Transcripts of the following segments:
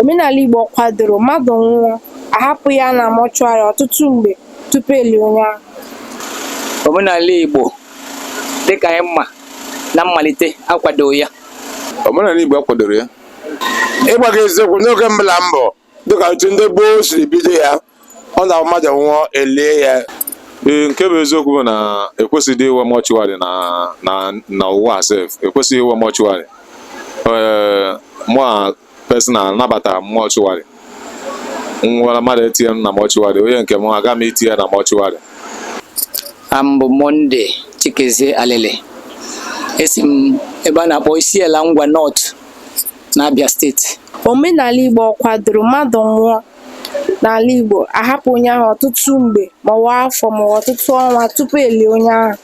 Omenala Igbo kwadoro mmadụ nwụọ ahapụ ya na mọchụarị ọtụtụ mgbe tupu eli onye ahụ. Omenala Igbo dịka anyị mma na mmalite akwadoghị ya. Omenala Igbo akwadoro ya. Ịgwa gị eziokwu, n'oge mbụla mbọ dịka otu ndị gboo siri bido ya, ọ na mmadụ nwụọ elie ya. Nke bụ eziokwu bụ na ekwesịghị iwe mọchụarị na ụwa sef, ekwesịghị iwe mọchụarị. Mụ personal nabatara mọchụarị, nwere mmadụ etinye m na mọchụarị, onye nke m aga m itinye na mọchụarị. Ambụ Monde Chikezie Alele, esi m ebe a na-akpọ Isiala Ngwa North na Abia steeti. Omenala Igbo kwadoro mmadụ nwụọ n'ala Igbo ahapụ onye ahụ ọtụtụ mgbe ma ọ afọ ma ọtụtụ ọnwa tupu eli onye ahụ.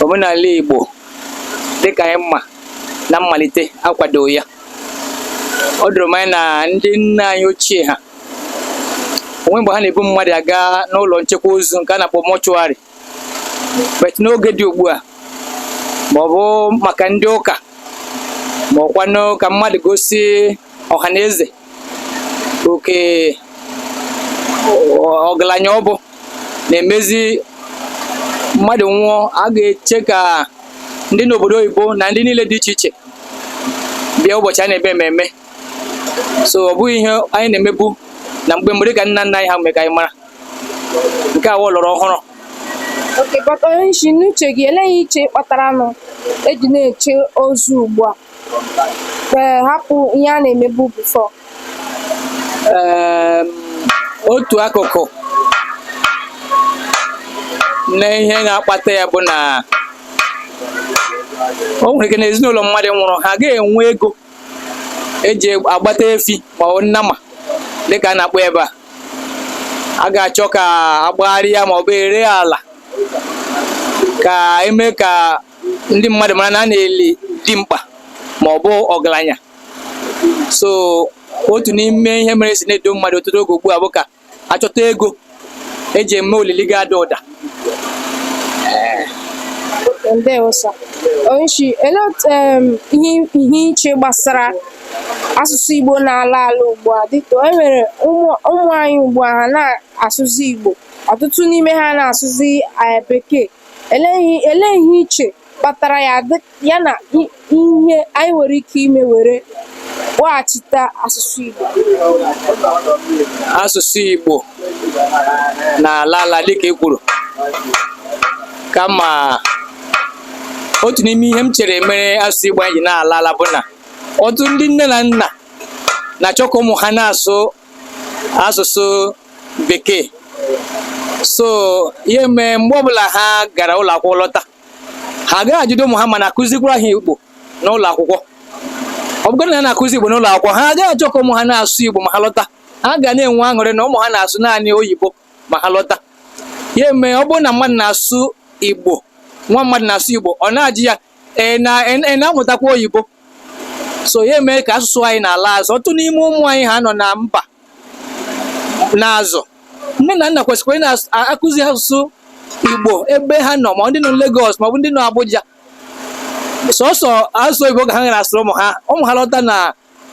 Omenala Igbo dịka anyị mma na mmalite akwadoghị ya. Ọ doro m anya na ndị nna anyị ochie ha onwe mgbe ha na-ebu mmadụ aga n'ụlọ nchekwa ozu nke a na-akpọ mọchụarị, but n'oge dị ugbu a ma ọ bụ maka ndị ụka ma ọkwanụ ka mmadụ gosi ọha na eze oke ọgaranya ọ bụ na-emezi mmadụ nwụọ, a ga-eche ka ndị n'obodo oyibo na ndị niile dị iche iche bịa ụbọchị a na-eme mmemme. So ọ bụghị ihe anyị na-emebu na mgbe mbụ dịka nna nna anyị ha mere ka anyị mara. Nke a lọrọ ọhụrụ. Oke, kpọta onye isi n'uche gị, eleghị iche kpatara nụ eji na-eche ozu ugbu a hapụ ihe a na-emebu bifọ. Otu akụkụ na ihe na-akpata ya bụ na o nwere ike na ezinụlọ mmadụ nwụrụ ha agaghị enwe ego eji agbata efi ma ọ nnama dịka a na-akpọ ebe a ga-achọ ka agbagharịa ma ọ bụ ere ala ka eme ka ndị mmadụ mara na a na-eli dimkpa ma ọ bụ ọgaranya. So otu n'ime ihe mere si na-edo mmadụ ọtụtụ oge ugbu a bụ ka achọta ego eji eme olili ga-ada ụda. Onyeisi, olee ihe iche gbasara asụsụ Igbo n'ala ugbu a? Dịka e nwere ụmụ anyị ugbu a ha na-asụzi Igbo, ọtụtụ n'ime ha na-asụzi Bekee. Elee ihe iche kpatara ya na ihe anyị nwere ike ime were weghachite asụsụ Igbo? Asụsụ Igbo na-ala dịka e kwuru, kama otu n'ime ihe m chere mere asụsụ Igbo anyị ji na-ala bụ na ọtụtụ ndị nne na nna na-achọ ka ụmụ ha na-asụ asụsụ Bekee. So ihe mee mgbe ọbụla ha gara ụlọ akwụkwọ lọta, ha agaghị ajụdo ụmụ ha ma na-akụzikwara ha Igbo n'ụlọ akwụkwọ. Ọ bụrụ na ha na-akụzi Igbo n'ụlọ akwụkwọ, ha agaghị achọ ka ụmụ ha na-asụ Igbo ma ha lọta. Ha ga na-enwe aṅụrị na ụmụ ha na-asụ naanị oyibo ma ha lọta. Ihe mee ọ bụrụ na mmadụ na-asụ Igbo, nwa mmadụ na-asụ Igbo, ọ na-ajụ ya na-amụtakwa oyibo. So ihe mee ka asụsụ anyị na-ala azụ. Ọtụtụ n'ime ụmụ anyị ha nọ na mba na-azụ, nne na nna kwesịkwara na-akụzi asụsụ Igbo ebe ha nọ, ma ndị nọ Lagos ma ọ bụ ndị nọ Abuja. Sọsọ asụsụ Igbo ka ha na-asụrụ ụmụ ha lọta na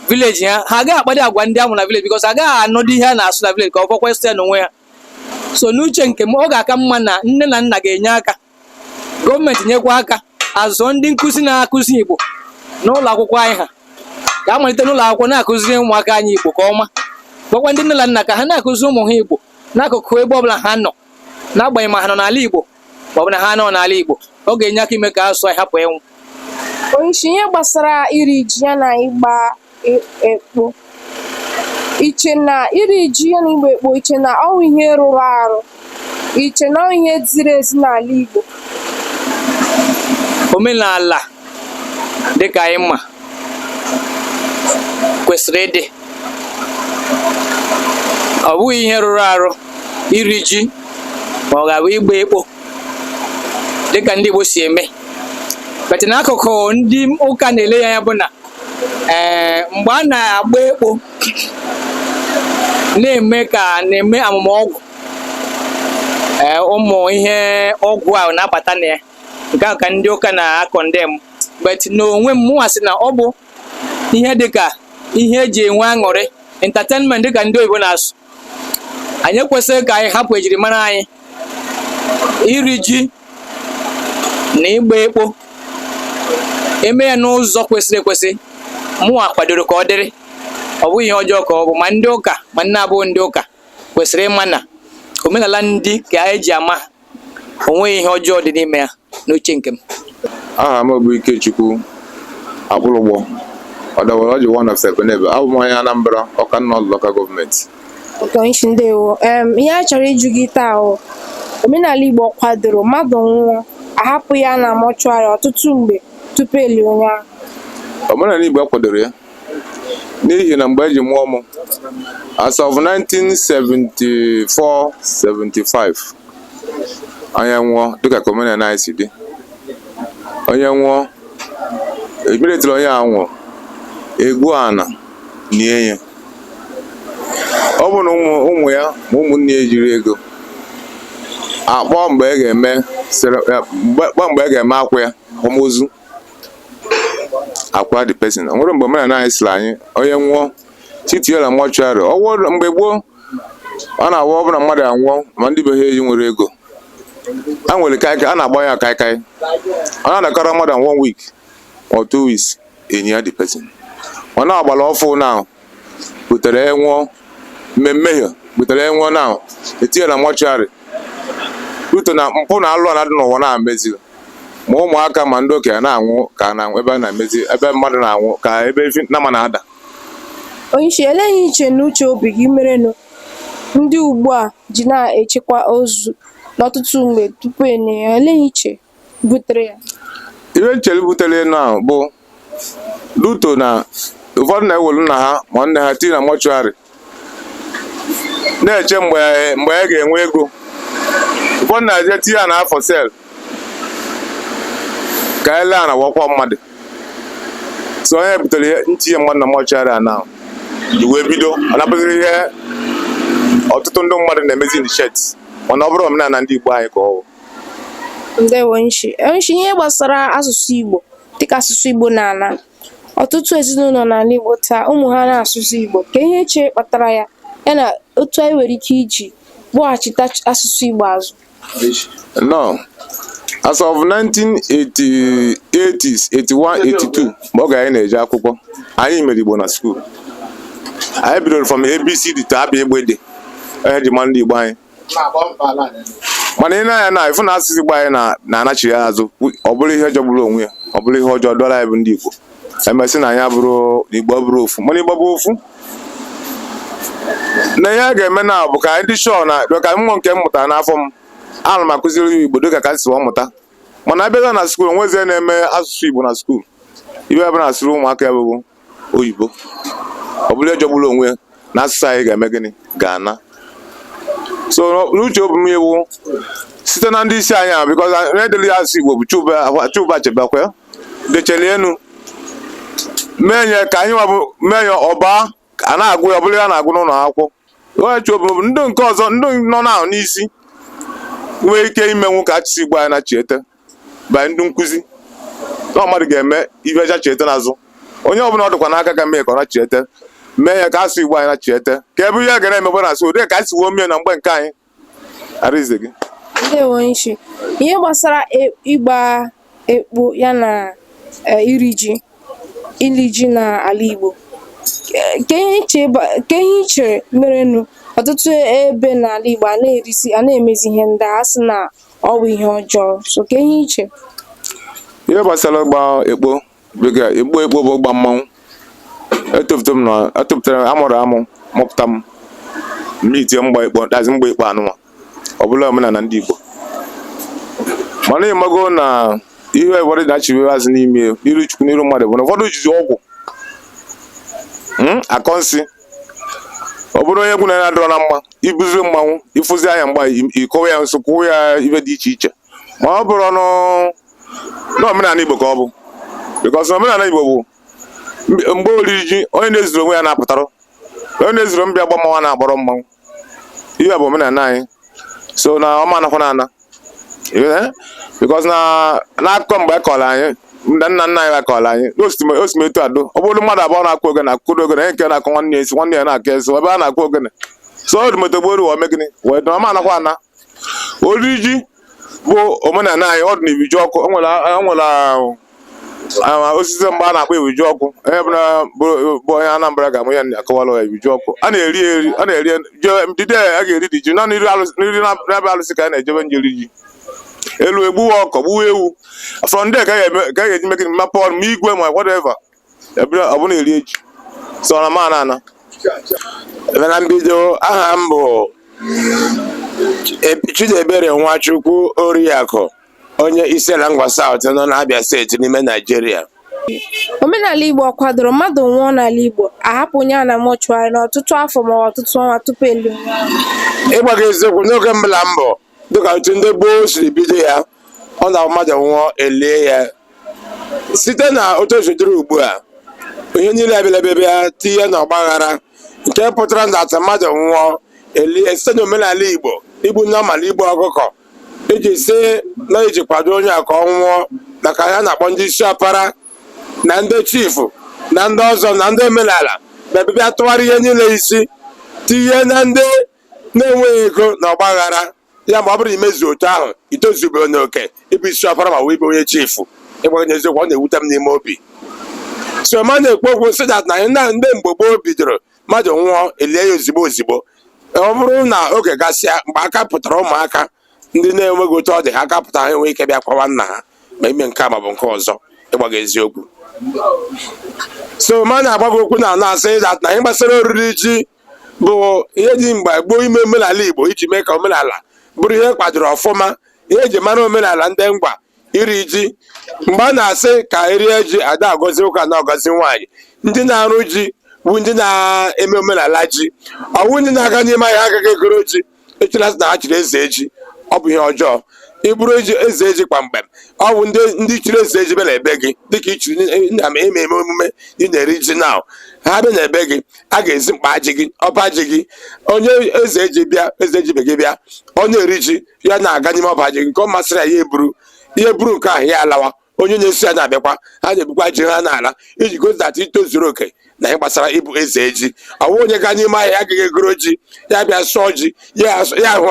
vileji ha, ha agaghị akpadị agwa ndị amụ na vileji bikọs agaghị anọdụ ihe a na-asụ na vileji ka ọ fọkwesị ya n'onwe ha. So n'uche nke m, ọ ga-aka mma na nne na nna ga-enye aka, gọọmenti nyekwa aka azụ ndị nkụzi na-akụzi Igbo n'ụlọ akwụkwọ anyị ha, ka amalite n'ụlọ akwụkwọ na-akụziri ụmụaka anyị Igbo ka ọma. Gwakwa ndị nne na nna ka ha na-akụzi ụmụ ha Igbo n'akụkụ ebe ọbụla ha nọ, n'agbanyeghị ma ha nọ n'ala Igbo ma ọ bụ na ha nọ n'ala Igbo. Ọ ga-enye aka ime ka asụsụ anyị hapụ ịnwụ. Onyeisi, ihe gbasara iri ji ya na ịgba ekpo, iche na iri ji ya na ịgba ekpo, iche na ọ bụ ihe rụrụ arụ, iche na ọ bụ ihe ziri ezi n'ala Igbo? Omenala dịka anyị mma kwesịrị ịdị. Ọ bụghị ihe rụrụ arụ iri ji ma ọ ga-abụ ịgba ekpo dịka ndị Igbo si eme. Bet n'akụkụ ndị ụka na-ele ya anya bụ na mgbe a na-agba ekpo na-eme amụma ọgwụ, ụmụ ihe ọgwụ ahụ na-abata na ya. Nke a ka ndị ụka na-akọndem. Bet n'onwe m, mụnwa sị na ọ bụ ihe dịka ihe eji enwe aṅụrị entertainment dịka ndị oyibo na-asụ. Anyị ekwesịghị ka anyị hapụ ejirimara anyị iri ji na ịgba ekpo eme ya n'ụzọ kwesịrị ekwesị. Mụnwa kwadoro ka ọ dịrị, ọ bụghị ihe ọjọọ ka ọ bụ. Ma ndị ụka ma ndị abụghị ndị ụka kwesịrị ịma na omenala ndị ka eji ama onweghị ihe ọjọọ dị n'ime ya n'uche nke m. Aha m bụ Ikechukwu Akwụlụgbọ ọdawara ọjị one of Sepenebe. Abụ m onye Anambra Ọka North Local Government. Okonshi ndewo. Ihe a chọrọ ịjụ gị taa o, omenala Igbo kwadoro mmadụ nwụọ ahapụ ya na mọchụarị ọtụtụ mgbe tupu eli onye ahụ? Omenala Igbo akwadoro ya n'ihi na mgbe eji mụọ m as of 1974-75 onye nwụọ dịka ka omenala anyị si dị, onye nwụọ ebiretiri onye a nwụọ egwu ana nie ya. Ọ bụ na ụmụ ya ma ụmụnne ya jiri ego akpọ mgbe a ga-eme akwa ya akwamozu akwa the person. O nwere mgbe omenala anyị sịrị anyị onye nwụọ titie na mọchụarị. Mgbe gboo ọ na-awụ ọbụla mmadụ anwụọ ma ndị be ha eji nwere ego a nwere kaikai a na-agba ya kaikai. Ọ na-anakọrọ mmadụ 1 week or 2 weeks enyi ya the person. Ọ na-agbara ọfụ na butere ya nwụọ mmehie butere ya nwụọ na etinye na mọchụarị. Uto na mpụ na alụ na dị n'ụwa na-emezi ma ụmụaka ma ndị okenye na-anwụ ka na ebe a na-emezi ebe mmadụ na-anwụ ka ebe nama na-ada. Onyeisi, eleghị iche n'uche obi gị merenụ ndị ugbu a ji na-echekwa ozu n'ọtụtụ mgbe tupu enye ya, eleghị iche butere ya? Ihe nchere butere na bụ duto na ụfọdụ na-ewelu nna ha ma nne ha tinye na mọchụarị na-eche mgbe a ga-enwe ego. Ụfọdụ na-eje tinye ya n'afọ sel ka ele a na-awakwa mmadụ. So onye butere ntinye mmadụ na mọchụarị a na wee bido ọ napụziri ihe ọtụtụ ndị mmadụ na-emezi in the shet, mana ọ bụrụ omenala ndị Igbo anyị ka ọ bụ. Ndewo Onyeisi, ihe gbasara asụsụ Igbo dịka asụsụ Igbo n'ala ọtụtụ ezinụlọ n'ala Igbo taa ụmụ ha na-asụsụ Igbo, ka ihe eche kpatara ya na otu anyị nwere ike iji kpọghachite asụsụ Igbo azụ? No, as of 1980s, 81, 82 mgbe oge anyị na-eje akwụkwọ anyị mere Igbo na skuul. Anyị bidoro from ABCD to abịa egbede onye ji ma ndị Igbo anyị. Mana ị na-anya na ifu na asụsụ Igbo anyị na-anachiri azụ, ọ bụrụ ihe jọgburu onwe ya, ọ bụrụ ihe ọjọọ dọla anyị bụ ndị Igbo. Emesị na anyị abụrụ Igbo bụrụ ofu, mana Igbo bụ ofu. Na ihe a ga-eme na bụ ka anyị dị shọ na ka mmụọ nke m mụtara n'afọ m ana m akụziri Igbo dịka ka si mụta. Mana abịa na skuul nwezie na-eme asụsụ Igbo na skuul, ibe ebe na-asụrụ ụmụaka ya bụ oyibo, ọ bụrụ ejogburu onwe na asụsụ anyị ga-eme gịnị ga-ana. So n'uche obi m ewu site na ndị isi anyị ahụ, bikọz na-edeli asụsụ Igbo bụ Chuba Chebekwe decheli enu menye ka anyị menye ọba a na-agụ ya, ọ bụrụ ya na-agụ n'ụlọ akwụkwọ. Onye chi obi m bụ ndị nke ọzọ ndị nọ na n'isi nwee ike imenwu ka asụsụ Igbo anyị na-chiete ba ndị nkụzi na mmadụ ga-eme ibe eja chiete n'azụ. Onye ọbụla ọ dịkwa n'aka ga mee ka ọ na-chiete mee ya ka asụsụ Igbo anyị na-chiete ka ebe ihe ga na-emebe na asụ ụdị ka anyị si wuo mmiri na mgbe nke anyị arize gị. Ndewo Onyeisi, ihe gbasara ịgba ekpo ya na iri ji n'ala Igbo, ka ihe ichere merenụ ọtụtụ ebe n'ala Igbo a na-emezi ihe ndị a sị na ọ bụ ihe ọjọọ, so ka ihe iche? Ihe gbasara ịgba ekpo bụ ịgba mmanwụ. Etopụtara amụrụ amụ mụpụta m itie mgba ekpo anụnwa, ọ bụla omenala ndị Igbo. Mana ịmago na ihe ụfọdụ na-achịwe azụ n'ime iru Chukwu n'iru mmadụ bụ na ụfọdụ jizi ọgwụ akọ nsị. Ọ bụrụ onye egwu na-adọrọ na mma ibuziri mmanwụ ịfụzi anya mgba ịkọwa ya nso kwuo ya ibe dị iche iche, ma ọ bụrụ n'omenala Igbo ka ọ bụ, bikọs omenala Igbo bụ mgbe oriri ji onye na-ezuru onwe ya na-apụtara, onye na-ezuru mbịa gba mmanwụ na-akpọrọ mmanwụ. Ihe bụ omenala anyị, so na ọma anakwa na ana bikọs na n'akụkọ mgbe a kọrọ anyị ndị nna nna anyị akọrọ anyị n'osimetu adụ ọ bụrụ mmadụ abụọ na-akụ ogene akụdo ogene onye nke na-akụ nwanne ya esi nwanne ya na-aka esi ebe a na-akụ ogene so odumetogboru wee megịnị wee dụọ ma anakwa ana ori ji bụ omenala anyị ọ dị na ibiju ọkụ o nwere osisi mgbe a na-akpọ ibiju ọkụ onye bụ onye Anambra ga-amụ ya akọwalụ ya ibiju ọkụ a na-eri dide a ga-eri dị ji naanị nri na-abịa alụsị ka a na-ejebe njeri ji elu egbuwe ọkọ gbuwe ewu from there ka a ga-eji mekị mapụ ọrụ ma igwe ma whatever ọ bụ na-eri eji so na mana ebe na mbido aha m bụ Chidiebere Nwachukwu Oriakụ onye isi ala Ngwa South nọ n'Abia steeti n'ime Naijiria. Omenala Igbo ọ kwadoro mmadụ nwụọ n'ala Igbo ahapụ ya na mọchụarị n'ọtụtụ afọ ma ọtụtụ ọnwa tupu eli onye ịgbaga eziokwu n'oge mbụla mbọ dịka otu ndị gboo siri bido ya ọ na mmadụ nwụọ elie ya site na otu ozodoro ugbu a ihe niile abịalabịa tinye na ọgbaghara nke pụtara na ata mmadụ nwụọ elie site na omenala Igbo igbu n'ọmala igbu ọkụkọ iji si na iji kwado onye a ka ọ nwụọ maka ya na-akpọ ndị isi ọpara na ndị chifu na ndị ọzọ na ndị omenala bịabịa tụgharị ihe niile isi tinye na ndị na-enweghị ego na ọgbaghara ya ma ọ bụrụ na imezu otu ahụ itozubeghị n'oke ịbụ isi ọpara ma wee bụ onye chifu ịgbanye eziokwu ọ na-ewute m n'ime obi so ma na-ekwu okwu sị dat na ndị mgbe gboo bidoro mmadụ nwụọ elie ya ozigbo ozigbo ọ bụrụ na oge gasịa mgbe aka pụtara ụmụaka ndị na-enweghị otu ọ dị ha kapụta ha enwe ike bịa kwawa nna ha ma ime nke a ma bụ nke ọzọ ịgbaga eziokwu so ma na-agbago okwu na-asị dat na ihe gbasara oriri ji bụ ihe dị mgbe gboo ime omenala Igbo iji mee ka omenala bụrụ ihe kwadoro ọfụma ihe eji mara omenala ndị Ngwa iri ji mgbe a na-asị ka erie ji ada agọzi ụka na ọgọzi nwaanyị ndị na-arụ ji bụ ndị na-eme omenala ji ọwụ ndị na-aga n'ime ahịa agaghị egoro ji echela na ha chiri eze eji ọ bụ ihe ọjọọ iburu eze eji kpamkpam ọ bụ ndị chiri eze eji bịa na-ebe gị dịka ichiri na eme emume ị na-eri ji na ha bịa na-ebe gị a ga-ezi mkpa ji gị ọba ji gị onye eze eji be gị bịa ọ na-eri ji ya na-aga n'ime ọba ji gị nke ọ masịrị ya ihe buru nke ahụ ya alawa onye na-esi ya na-abịakwa ha na-ebukwa ji ha n'ala iji gozidata itozuru oke na ihe gbasara ịbụ eze eji ọwụ onye gaa n'ime ahịa agaghị egoro ji ya bịa sụọ ji ya ahụ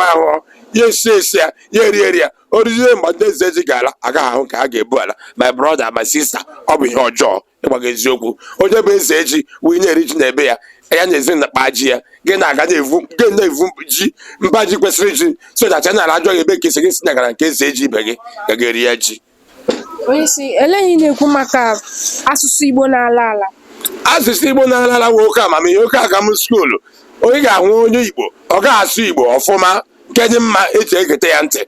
ya esi ya ya eri ya orizie mgbe ndị eze eji ga-ala agaghị ahụ ka ha ga-ebu ala my brother my sister ọ bụ ihe ọjọọ ịgbaga eziokwu onye bụ eze eji wee na-eri ji na ebe ya na-ezi na kpa ji ya gị na-aga na-evu ji mba ji kwesịrị ji sodacha na ala ajọghị ebe kesi gị si nagara nke eze eji ibe gị ga-eri ya ji. onye isi eleghị na-ekwu maka asụsụ Igbo na-ala ala asụsụ Igbo na-ala ala nwe oke amamihe oke agam skuulu onye ga-ahụ onye Igbo ọ ga-asụ Igbo ọfụma nke dị mma eji egete ya ntị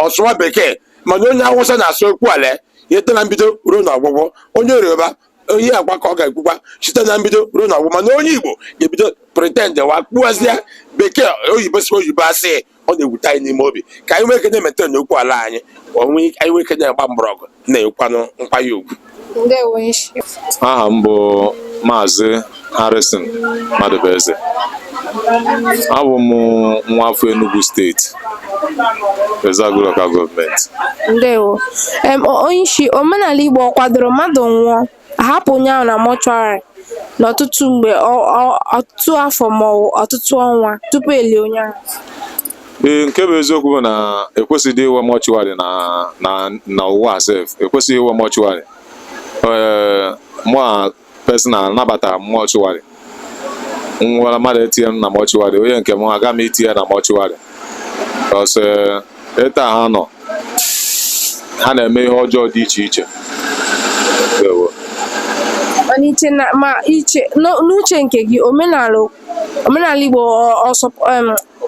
ọsụwa bekee mana onye Awụsa na-asụ okwu ala yete na mbido ruo n'ọgwụgwọ onye Yoruba onye agwa ka ọ ga-ekwukwa site na mbido ruo n'ọgwụgwọ mana onye Igbo ga-ebido pretend wa kpuazịa bekee oyibo si oyibo asị ọ na-ewute anyị n'ime obi ka anyị nwee ike na-emete n'okwu ala anyị anyị nwee ike na-agba mgbọrọgwụ na-ekwanụ nkwanye ugwu. Aha m bụ Maazị Harrison Madụbeze abụ m Nwafor Enugu steeti Ezeagu Local Government. Ndewo. Onye isi omenala Igbo ọ kwadoro mmadụ nwụọ ahapụ onye ahụ na mọchụarị n'ọtụtụ mgbe ọtụtụ afọ ma ọtụtụ ọnwa tupu eli onye ahụ? Ee, nke bụ eziokwu bụ na ekwesịghị iwe mọchụarị na ụwa sef ekwesịghị iwe mọchụarị mụa personal nabatara m mọchụarị nwere mmadụ etinye m na mọchụarị onye nke m aga m itinye na mọchụarị ọsọ ịta ha nọ ha na-eme ihe ọjọọ dị iche iche. N'uche nke gị omenala Igbo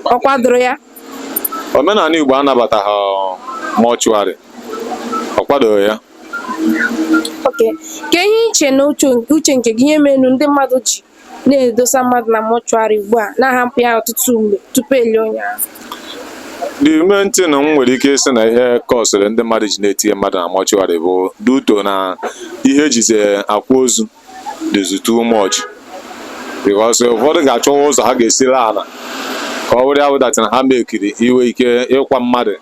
ọ kwadoro ya? Omenala Igbo anabataghị mọchụarị ọ kwadoro ya. Okay. Ka ihe iche na uche nke gị ihe menu ndị mmadụ ji na-edosa mmadụ na mọchụarị ugbu a na-ahapụ ya ọtụtụ mgbe tupu eli onye ahụ? The main thing m nwere ike ịsị na ihe kọsịrị ndị mmadụ ji na-etinye mmadụ na mọchụarị bụ duto na ihe ejize akwa ozu dịzi too much because ụfọdụ ga-achọwa ụzọ ha ga-esiri ala ka ọ were awụdatị na ha mekiri iwe ike ịkwa mmadụ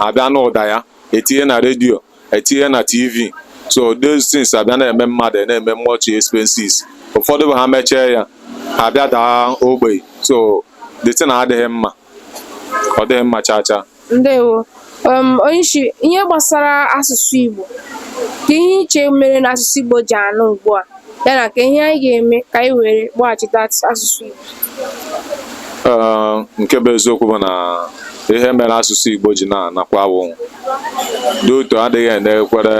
abịa n'ụda ya etinye na redio etinye na TV so those things abịa na-eme mmadụ na-eme much expenses. Ụfọdụ bụ ha mechie ya ha bịa daa ogbenye, so the thing adịghị mma, ọ dịghị mma chacha. Ndewo. Onyeisi, ihe gbasara asụsụ Igbo, ka ihe iche mere na asụsụ Igbo ji anụ ugbu a, ya na ka ihe anyị ga-eme ka anyị were gbaghachite asụsụ Igbo? Nke bụ eziokwu bụ na ihe mere asụsụ Igbo ji na-anakwa bụ dị otu adịghị enekwere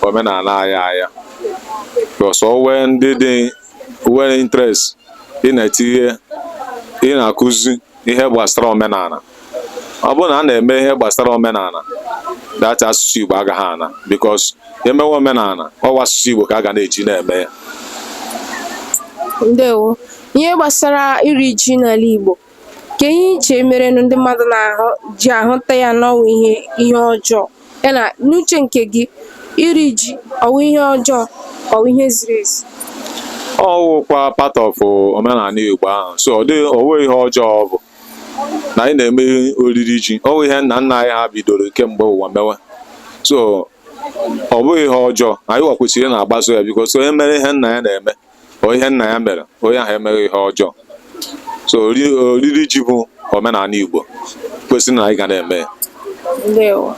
omenala anyị anya, because onwe ndị dị nwere interest ị na-etinye ị na-akụzi ihe gbasara omenala. Ọ bụrụ na a na-eme ihe gbasara omenala, data asụsụ Igbo agaghị ana, because emewe omenala ọwa asụsụ Igbo ka a ga na-eji na-eme ya. Ndewo. Ihe gbasara iri ji n'ala Igbo, ka ihe iche mere ndị mmadụ ji ahụta ya n'ọwụ ihe ọjọọ, ya na n'uche nke gị, iri ji ọwụ ihe ọjọọ ka ọwụ ihe ziri ezi? Ọwụkwa part of omenala Igbo ahụ, so ọ dịghị onwe ihe ọjọọ ọ bụ na anyị na-eme oriri ji. Ọwụ ihe nna nna anyị ha bidoro kemgbe ụwa mewe, so ọ bụghị ihe ọjọọ. Anyị wakwesịrị na-agbaso ya, because onye mere ihe nna ya na-eme o ihe nna ya mere, onye ahụ emeghị ihe ọjọọ. So oriri ji bụ omenala Igbo, kwesịrị na anyị ga na-eme ya. Ndewo.